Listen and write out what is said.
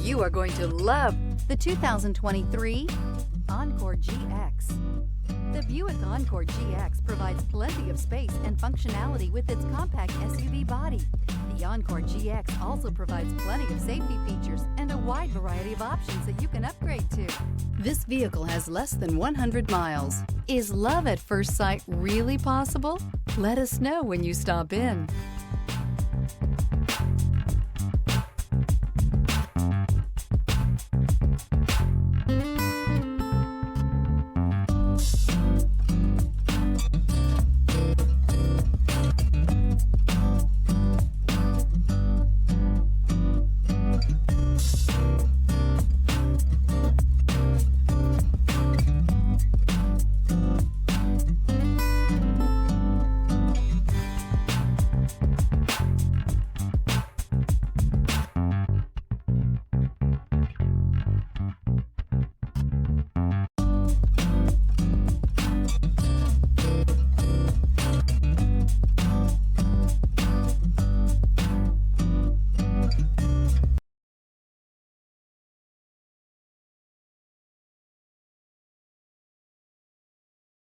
You are going to love the 2023 Encore GX. The Buick Encore GX provides plenty of space and functionality with its compact SUV body. The Encore GX also provides plenty of safety features and a wide variety of options that you can upgrade to. This vehicle has less than 100 miles. Is love at first sight really possible? Let us know when you stop in.